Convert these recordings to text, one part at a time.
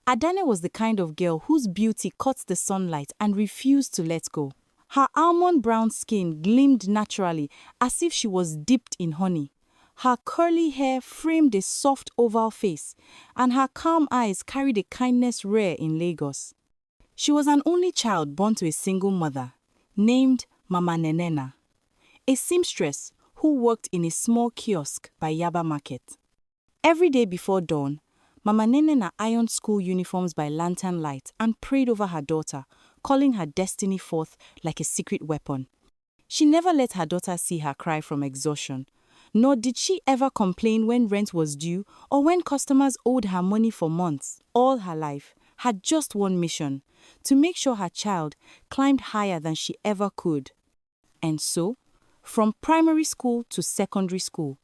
Adane was the kind of girl whose beauty caught the sunlight and refused to let go. Her almond brown skin gleamed naturally as if she was dipped in honey. Her curly hair framed a soft oval face, and her calm eyes carried a kindness rare in Lagos. She was an only child born to a single mother, named Mama Nenena, a seamstress who worked in a small kiosk by Yaba Market. Every day before dawn, Mama Nenena ironed school uniforms by lantern light and prayed over her daughter, calling her destiny forth like a secret weapon. She never let her daughter see her cry from exhaustion, nor did she ever complain when rent was due or when customers owed her money for months. All her life had just one mission: to make sure her child climbed higher than she ever could. And so, from primary school to secondary school,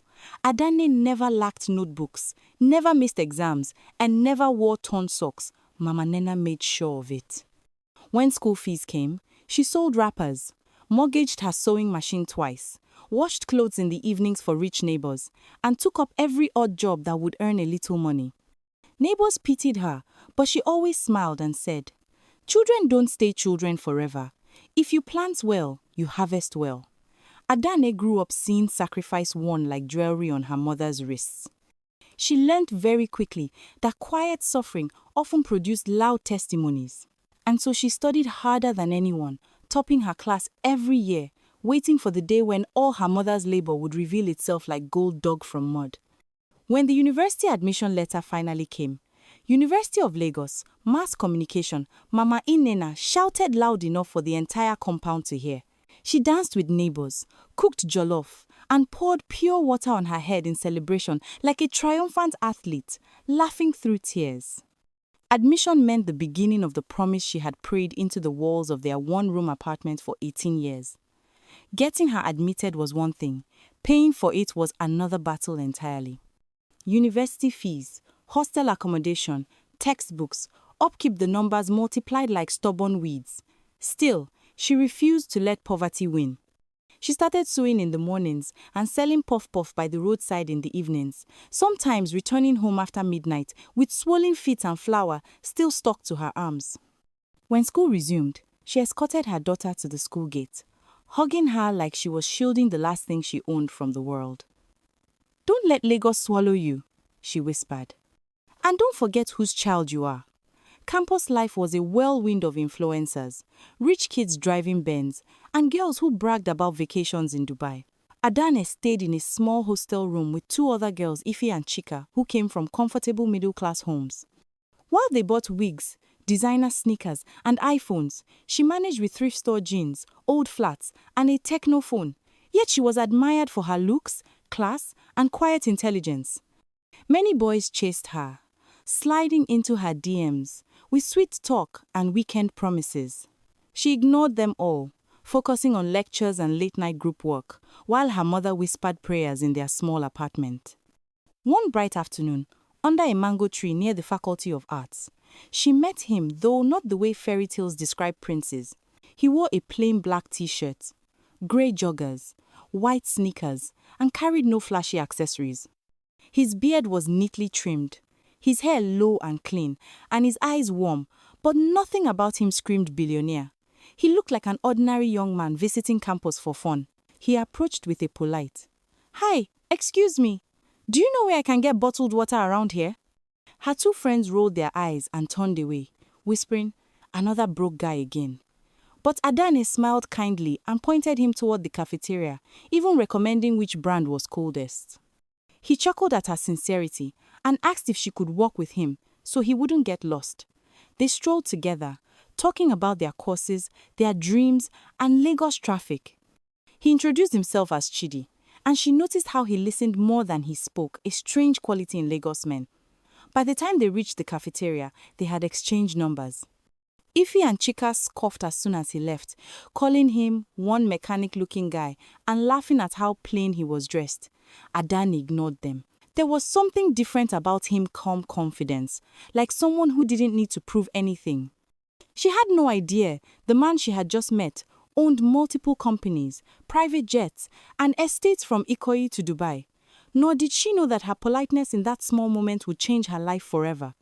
Adane never lacked notebooks, never missed exams, and never wore torn socks. Mama Nena made sure of it. When school fees came, she sold wrappers, mortgaged her sewing machine twice, washed clothes in the evenings for rich neighbors, and took up every odd job that would earn a little money. Neighbors pitied her, but she always smiled and said, "Children don't stay children forever. If you plant well, you harvest well." Adane grew up seeing sacrifice worn like jewelry on her mother's wrists. She learned very quickly that quiet suffering often produced loud testimonies. And so she studied harder than anyone, topping her class every year, waiting for the day when all her mother's labor would reveal itself like gold dug from mud. When the university admission letter finally came, University of Lagos, Mass Communication, Mama Inena shouted loud enough for the entire compound to hear. She danced with neighbors, cooked jollof, and poured pure water on her head in celebration like a triumphant athlete, laughing through tears. Admission meant the beginning of the promise she had prayed into the walls of their one-room apartment for 18 years. Getting her admitted was one thing, paying for it was another battle entirely. University fees, hostel accommodation, textbooks, upkeep, the numbers multiplied like stubborn weeds. Still, she refused to let poverty win. She started sewing in the mornings and selling puff-puff by the roadside in the evenings, sometimes returning home after midnight with swollen feet and flour still stuck to her arms. When school resumed, she escorted her daughter to the school gate, hugging her like she was shielding the last thing she owned from the world. "Don't let Lagos swallow you," she whispered. "And don't forget whose child you are." Campus life was a whirlwind of influencers, rich kids driving Benz, and girls who bragged about vacations in Dubai. Adane stayed in a small hostel room with two other girls, Ife and Chika, who came from comfortable middle-class homes. While they bought wigs, designer sneakers, and iPhones, she managed with thrift store jeans, old flats, and a techno phone. Yet she was admired for her looks, class, and quiet intelligence. Many boys chased her, sliding into her DMs with sweet talk and weekend promises. She ignored them all, focusing on lectures and late-night group work, while her mother whispered prayers in their small apartment. One bright afternoon, under a mango tree near the Faculty of Arts, she met him, though not the way fairy tales describe princes. He wore a plain black t-shirt, grey joggers, white sneakers, and carried no flashy accessories. His beard was neatly trimmed, his hair low and clean, and his eyes warm, but nothing about him screamed billionaire. He looked like an ordinary young man visiting campus for fun. He approached with a polite, "Hi, excuse me, do you know where I can get bottled water around here?" Her two friends rolled their eyes and turned away, whispering, "Another broke guy again." But Adane smiled kindly and pointed him toward the cafeteria, even recommending which brand was coldest. He chuckled at her sincerity and asked if she could walk with him so he wouldn't get lost. They strolled together, talking about their courses, their dreams, and Lagos traffic. He introduced himself as Chidi, and she noticed how he listened more than he spoke, a strange quality in Lagos men. By the time they reached the cafeteria, they had exchanged numbers. Ife and Chika scoffed as soon as he left, calling him one mechanic-looking guy and laughing at how plain he was dressed. Adane ignored them. There was something different about him, calm confidence, like someone who didn't need to prove anything. She had no idea the man she had just met owned multiple companies, private jets, and estates from Ikoyi to Dubai. Nor did she know that her politeness in that small moment would change her life forever.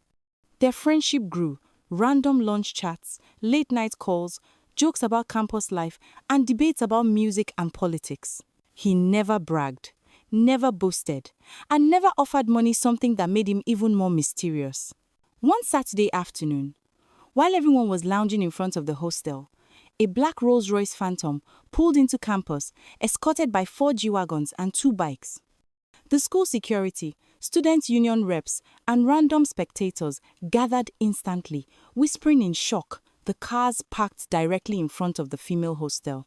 Their friendship grew, random lunch chats, late-night calls, jokes about campus life, and debates about music and politics. He never bragged, never boasted, and never offered money, something that made him even more mysterious. One Saturday afternoon, while everyone was lounging in front of the hostel, a black Rolls-Royce Phantom pulled into campus, escorted by 4 G-Wagons and 2 bikes. The school security, student union reps, and random spectators gathered instantly, whispering in shock, the cars parked directly in front of the female hostel.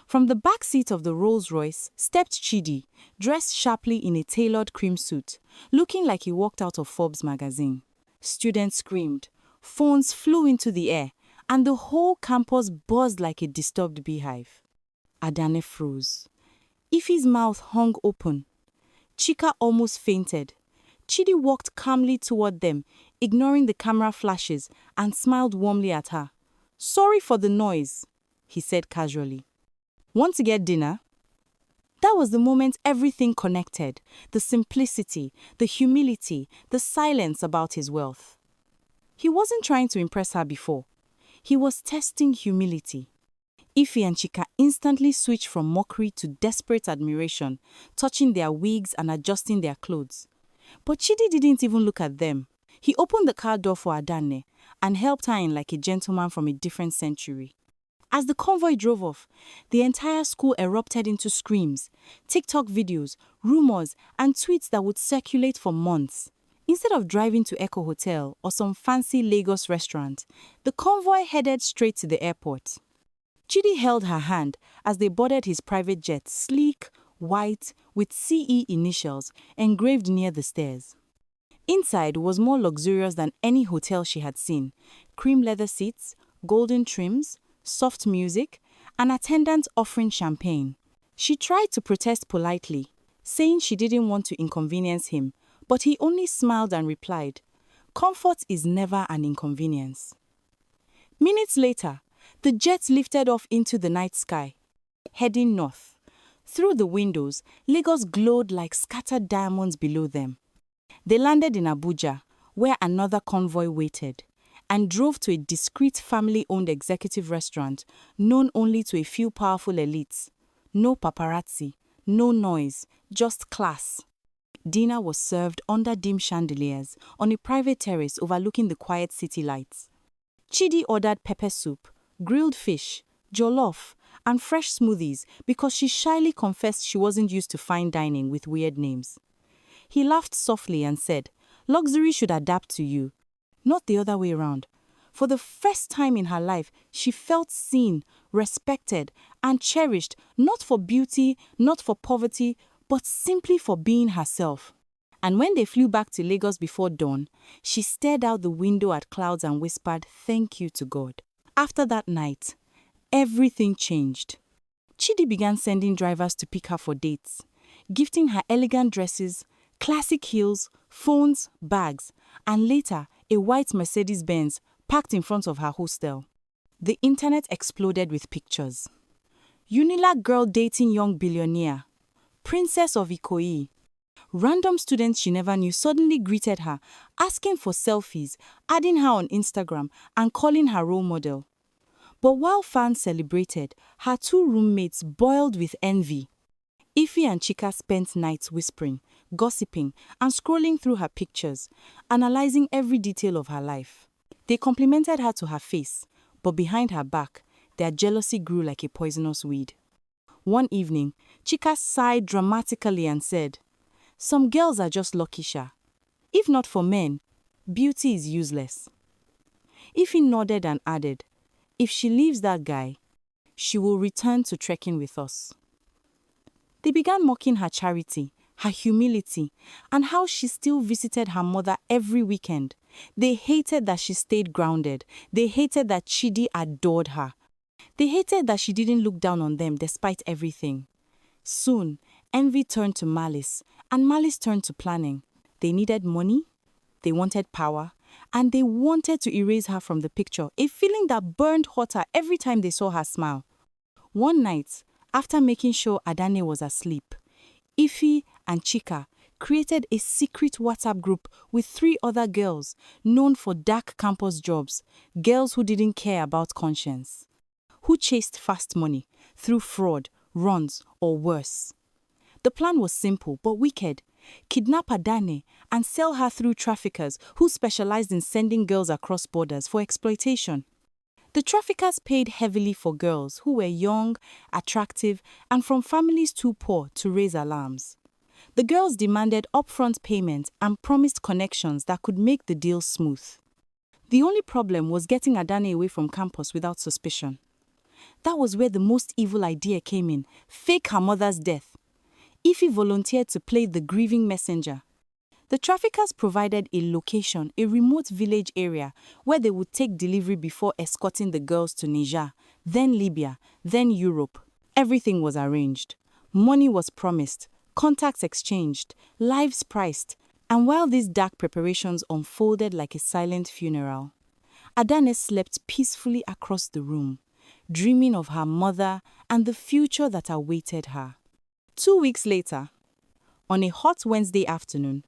From the back seat of the Rolls-Royce stepped Chidi, dressed sharply in a tailored cream suit, looking like he walked out of Forbes magazine. Students screamed, phones flew into the air, and the whole campus buzzed like a disturbed beehive. Adane froze. Ife's mouth hung open. Chika almost fainted. Chidi walked calmly toward them, ignoring the camera flashes, and smiled warmly at her. "Sorry for the noise," he said casually. "Want to get dinner?" That was the moment everything connected. The simplicity, the humility, the silence about his wealth. He wasn't trying to impress her before. He was testing humility. Ife and Chika instantly switched from mockery to desperate admiration, touching their wigs and adjusting their clothes. But Chidi didn't even look at them. He opened the car door for Adane and helped her in like a gentleman from a different century. As the convoy drove off, the entire school erupted into screams, TikTok videos, rumors, and tweets that would circulate for months. Instead of driving to Echo Hotel or some fancy Lagos restaurant, the convoy headed straight to the airport. Chidi held her hand as they boarded his private jet, sleek, white, with CE initials engraved near the stairs. Inside was more luxurious than any hotel she had seen. Cream leather seats, golden trims, soft music, an attendant offering champagne. She tried to protest politely, saying she didn't want to inconvenience him, but he only smiled and replied, "Comfort is never an inconvenience." Minutes later, the jet lifted off into the night sky, heading north. Through the windows, Lagos glowed like scattered diamonds below them. They landed in Abuja, where another convoy waited, and drove to a discreet family-owned executive restaurant known only to a few powerful elites. No paparazzi, no noise, just class. Dinner was served under dim chandeliers on a private terrace overlooking the quiet city lights. Chidi ordered pepper soup, grilled fish, jollof, and fresh smoothies because she shyly confessed she wasn't used to fine dining with weird names. He laughed softly and said, "Luxury should adapt to you, not the other way around." For the first time in her life, she felt seen, respected, and cherished, not for beauty, not for poverty, but simply for being herself. And when they flew back to Lagos before dawn, she stared out the window at clouds and whispered, "Thank you to God." After that night, everything changed. Chidi began sending drivers to pick her for dates, gifting her elegant dresses, classic heels, phones, bags, and later a white Mercedes-Benz parked in front of her hostel. The internet exploded with pictures. Unila girl dating young billionaire. Princess of Ikoyi. Random students she never knew suddenly greeted her, asking for selfies, adding her on Instagram, and calling her role model. But while fans celebrated, her 2 roommates boiled with envy. Ife and Chika spent nights whispering, gossiping, and scrolling through her pictures, analyzing every detail of her life. They complimented her to her face, but behind her back, their jealousy grew like a poisonous weed. One evening, Chika sighed dramatically and said, "Some girls are just lucky, Sha. If not for men, beauty is useless." Ife nodded and added, "If she leaves that guy, she will return to trekking with us." They began mocking her charity, her humility, and how she still visited her mother every weekend. They hated that she stayed grounded. They hated that Chidi adored her. They hated that she didn't look down on them despite everything. Soon, envy turned to malice, and malice turned to planning. They needed money, they wanted power, and they wanted to erase her from the picture, a feeling that burned hotter every time they saw her smile. One night, after making sure Adane was asleep, Ife and Chika created a secret WhatsApp group with 3 other girls known for dark campus jobs, girls who didn't care about conscience, who chased fast money through fraud, runs, or worse. The plan was simple but wicked. Kidnap Adane and sell her through traffickers who specialized in sending girls across borders for exploitation. The traffickers paid heavily for girls who were young, attractive, and from families too poor to raise alarms. The girls demanded upfront payment and promised connections that could make the deal smooth. The only problem was getting Adane away from campus without suspicion. That was where the most evil idea came in: fake her mother's death. Ify volunteered to play the grieving messenger. The traffickers provided a location, a remote village area, where they would take delivery before escorting the girls to Niger, then Libya, then Europe. Everything was arranged. Money was promised, contacts exchanged, lives priced, and while these dark preparations unfolded like a silent funeral, Adane slept peacefully across the room, dreaming of her mother and the future that awaited her. 2 weeks later, on a hot Wednesday afternoon,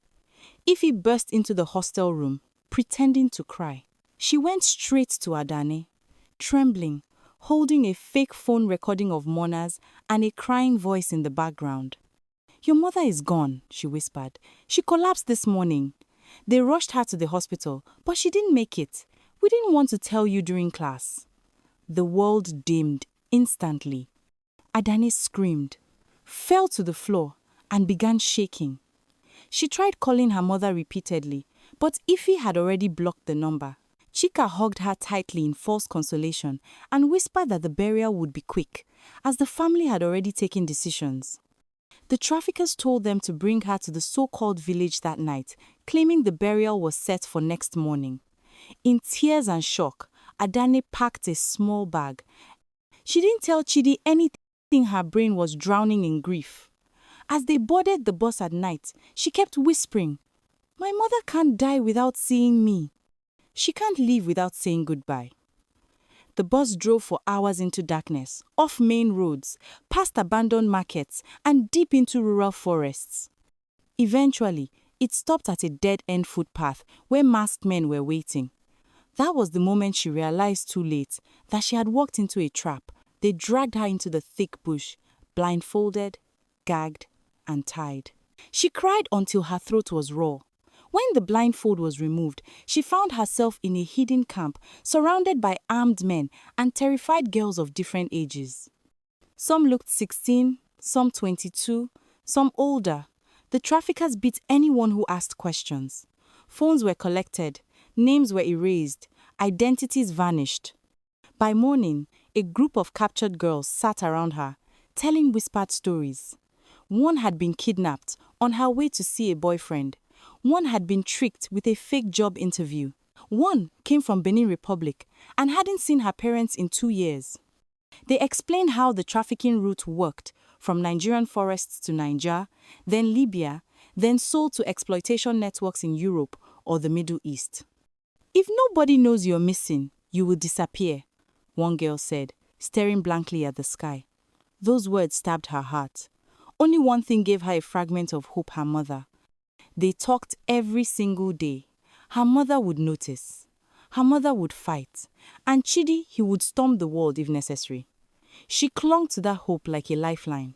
Ify burst into the hostel room, pretending to cry. She went straight to Adane, trembling, holding a fake phone recording of mourners and a crying voice in the background. "Your mother is gone," she whispered. "She collapsed this morning. They rushed her to the hospital, but she didn't make it. We didn't want to tell you during class." The world dimmed instantly. Adane screamed, fell to the floor, and began shaking. She tried calling her mother repeatedly, but Ify had already blocked the number. Chika hugged her tightly in false consolation and whispered that the burial would be quick, as the family had already taken decisions. The traffickers told them to bring her to the so-called village that night, claiming the burial was set for next morning. In tears and shock, Adane packed a small bag. She didn't tell Chidi anything, her brain was drowning in grief. As they boarded the bus at night, she kept whispering, "My mother can't die without seeing me. She can't leave without saying goodbye." The bus drove for hours into darkness, off main roads, past abandoned markets, and deep into rural forests. Eventually, it stopped at a dead-end footpath where masked men were waiting. That was the moment she realized too late that she had walked into a trap. They dragged her into the thick bush, blindfolded, gagged, and tied. She cried until her throat was raw. When the blindfold was removed, she found herself in a hidden camp, surrounded by armed men and terrified girls of different ages. Some looked 16, some 22, some older. The traffickers beat anyone who asked questions. Phones were collected, names were erased, identities vanished. By morning, a group of captured girls sat around her, telling whispered stories. One had been kidnapped on her way to see a boyfriend. One had been tricked with a fake job interview. One came from Benin Republic and hadn't seen her parents in 2 years. They explained how the trafficking route worked, from Nigerian forests to Niger, then Libya, then sold to exploitation networks in Europe or the Middle East. "If nobody knows you're missing, you will disappear," one girl said, staring blankly at the sky. Those words stabbed her heart. Only one thing gave her a fragment of hope: her mother. They talked every single day. Her mother would notice. Her mother would fight. And Chidi, he would storm the world if necessary. She clung to that hope like a lifeline.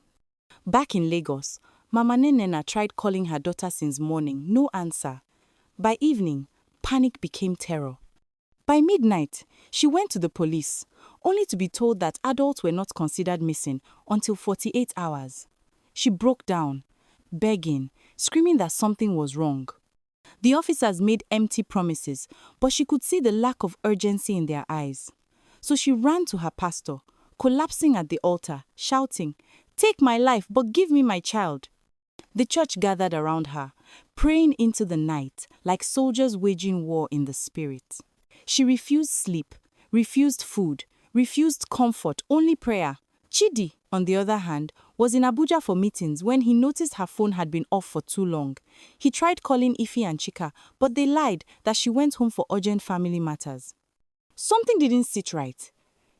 Back in Lagos, Mama Nenena tried calling her daughter since morning, no answer. By evening, panic became terror. By midnight, she went to the police, only to be told that adults were not considered missing until 48 hours. She broke down, begging, screaming that something was wrong. The officers made empty promises, but she could see the lack of urgency in their eyes. So she ran to her pastor, collapsing at the altar, shouting, "Take my life, but give me my child." The church gathered around her, praying into the night like soldiers waging war in the spirit. She refused sleep, refused food, refused comfort, only prayer. Chidi, on the other hand, was in Abuja for meetings when he noticed her phone had been off for too long. He tried calling Ify and Chika, but they lied that she went home for urgent family matters. Something didn't sit right.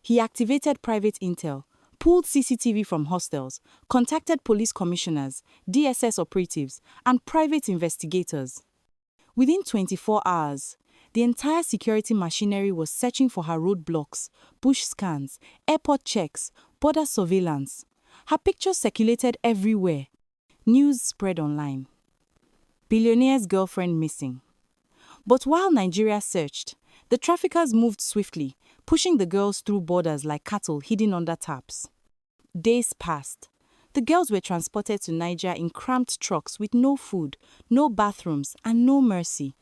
He activated private intel, pulled CCTV from hostels, contacted police commissioners, DSS operatives, and private investigators. Within 24 hours, the entire security machinery was searching for her roadblocks, bush scans, airport checks, border surveillance. Her pictures circulated everywhere. News spread online. Billionaire's girlfriend missing. But while Nigeria searched, the traffickers moved swiftly, pushing the girls through borders like cattle hidden under taps. Days passed. The girls were transported to Niger in cramped trucks with no food, no bathrooms, and no mercy.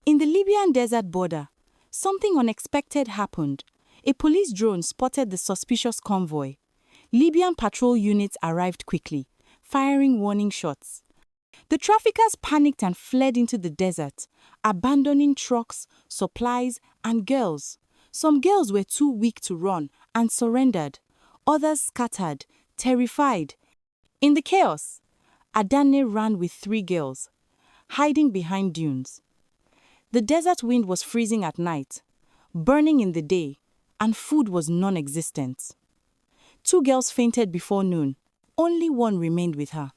In the Libyan desert border, something unexpected happened. A police drone spotted the suspicious convoy. Libyan patrol units arrived quickly, firing warning shots. The traffickers panicked and fled into the desert, abandoning trucks, supplies, and girls. Some girls were too weak to run and surrendered. Others scattered, terrified. In the chaos, Adane ran with 3 girls, hiding behind dunes. The desert wind was freezing at night, burning in the day, and food was non-existent. 2 girls fainted before noon. Only one remained with her.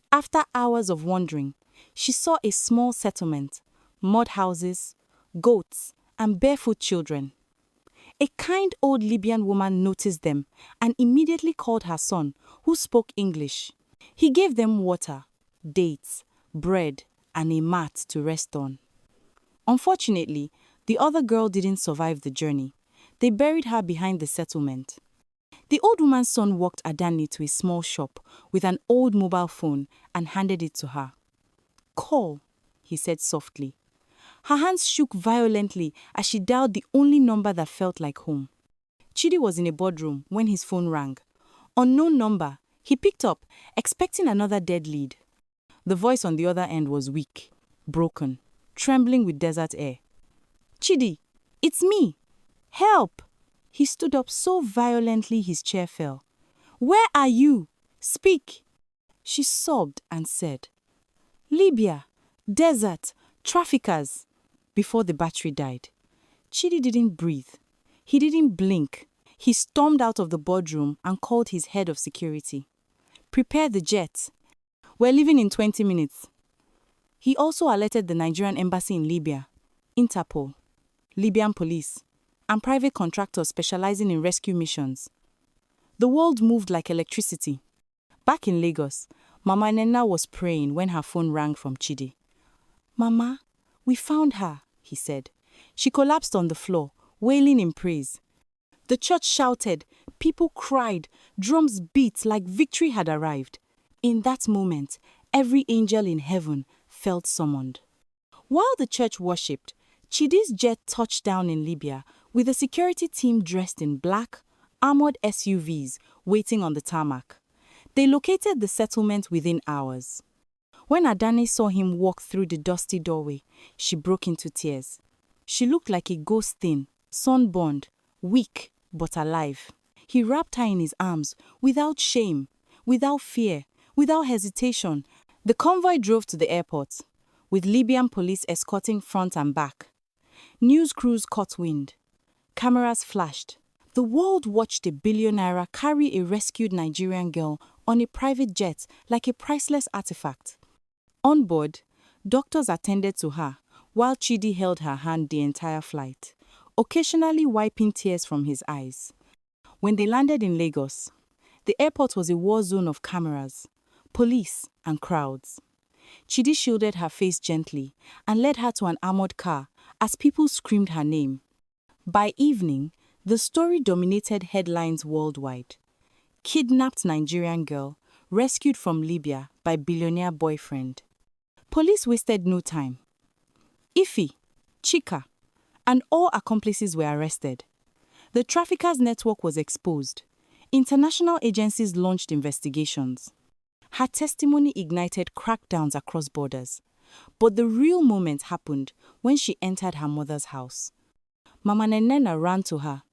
After hours of wandering, she saw a small settlement, mud houses, goats, and barefoot children. A kind old Libyan woman noticed them and immediately called her son, who spoke English. He gave them water, dates, bread, and a mat to rest on. Unfortunately, the other girl didn't survive the journey. They buried her behind the settlement. The old woman's son walked Adani to a small shop with an old mobile phone and handed it to her. "Call," he said softly. Her hands shook violently as she dialed the only number that felt like home. Chidi was in a boardroom when his phone rang. Unknown number. He picked up, expecting another dead lead. The voice on the other end was weak, broken, trembling with desert air. "Chidi, it's me. Help!" He stood up so violently his chair fell. "Where are you? Speak!" She sobbed and said, "Libya, desert, traffickers," before the battery died. Chidi didn't breathe. He didn't blink. He stormed out of the boardroom and called his head of security. "Prepare the jet. We're leaving in 20 minutes. He also alerted the Nigerian embassy in Libya, Interpol, Libyan police, and private contractors specializing in rescue missions. The world moved like electricity. Back in Lagos, Mama Nena was praying when her phone rang from Chidi. "Mama, we found her," he said. She collapsed on the floor, wailing in praise. The church shouted, people cried, drums beat like victory had arrived. In that moment, every angel in heaven felt summoned. While the church worshipped, Chidi's jet touched down in Libya with a security team dressed in black, armored SUVs waiting on the tarmac. They located the settlement within hours. When Adani saw him walk through the dusty doorway, she broke into tears. She looked like a ghost thing, sunburned, weak but alive. He wrapped her in his arms without shame, without fear, without hesitation. The convoy drove to the airport, with Libyan police escorting front and back. News crews caught wind. Cameras flashed. The world watched a billionaire carry a rescued Nigerian girl on a private jet like a priceless artifact. On board, doctors attended to her, while Chidi held her hand the entire flight, occasionally wiping tears from his eyes. When they landed in Lagos, the airport was a war zone of cameras, police, and crowds. Chidi shielded her face gently and led her to an armored car as people screamed her name. By evening, the story dominated headlines worldwide. Kidnapped Nigerian girl, rescued from Libya by billionaire boyfriend. Police wasted no time. Ifi, Chika, and all accomplices were arrested. The traffickers' network was exposed. International agencies launched investigations. Her testimony ignited crackdowns across borders. But the real moment happened when she entered her mother's house. Mama Nenena ran to her,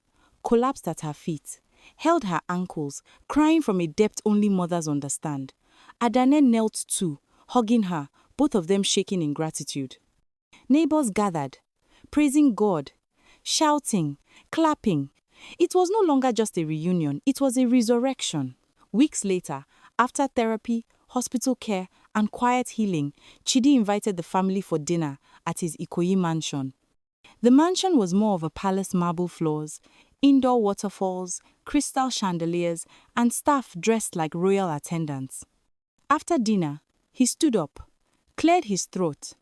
collapsed at her feet, held her ankles, crying from a depth only mothers understand. Adane knelt too, hugging her, both of them shaking in gratitude. Neighbors gathered, praising God, shouting, clapping. It was no longer just a reunion, it was a resurrection. Weeks later, after therapy, hospital care, and quiet healing, Chidi invited the family for dinner at his Ikoyi mansion. The mansion was more of a palace: marble floors, indoor waterfalls, crystal chandeliers, and staff dressed like royal attendants. After dinner, he stood up, cleared his throat,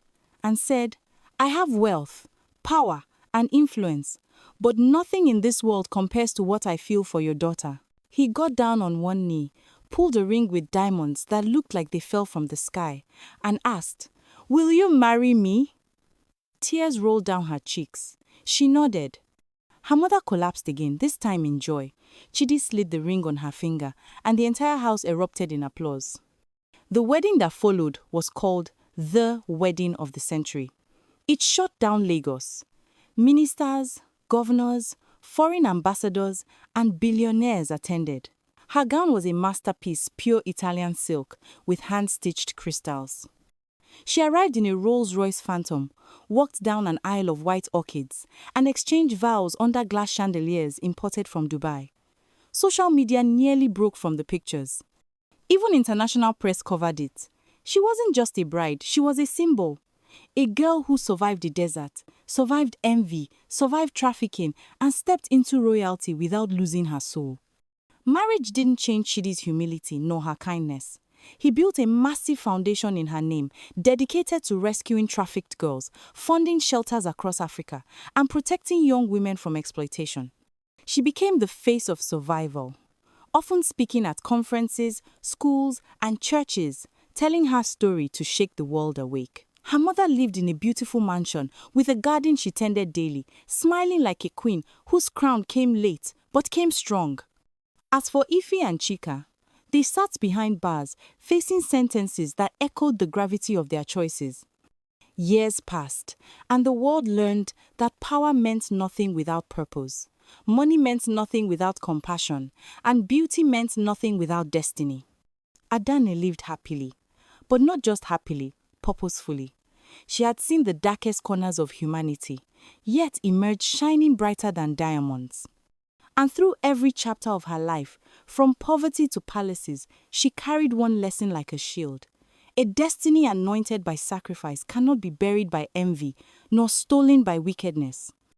and said, "I have wealth, power, and influence, but nothing in this world compares to what I feel for your daughter." He got down on one knee, pulled a ring with diamonds that looked like they fell from the sky, and asked, "Will you marry me?" Tears rolled down her cheeks. She nodded. Her mother collapsed again, this time in joy. Chidi slid the ring on her finger, and the entire house erupted in applause. The wedding that followed was called the wedding of the century. It shut down Lagos. Ministers, governors, foreign ambassadors, and billionaires attended. Her gown was a masterpiece, pure Italian silk, with hand-stitched crystals. She arrived in a Rolls-Royce Phantom, walked down an aisle of white orchids, and exchanged vows under glass chandeliers imported from Dubai. Social media nearly broke from the pictures. Even international press covered it. She wasn't just a bride, she was a symbol. A girl who survived the desert, survived envy, survived trafficking, and stepped into royalty without losing her soul. Marriage didn't change Chidi's humility nor her kindness. He built a massive foundation in her name, dedicated to rescuing trafficked girls, funding shelters across Africa, and protecting young women from exploitation. She became the face of survival, often speaking at conferences, schools, and churches, telling her story to shake the world awake. Her mother lived in a beautiful mansion with a garden she tended daily, smiling like a queen whose crown came late but came strong. As for Ife and Chika, they sat behind bars, facing sentences that echoed the gravity of their choices. Years passed, and the world learned that power meant nothing without purpose, money meant nothing without compassion, and beauty meant nothing without destiny. Adane lived happily, but not just happily, purposefully. She had seen the darkest corners of humanity, yet emerged shining brighter than diamonds. And through every chapter of her life, from poverty to palaces, she carried one lesson like a shield. A destiny anointed by sacrifice cannot be buried by envy, nor stolen by wickedness.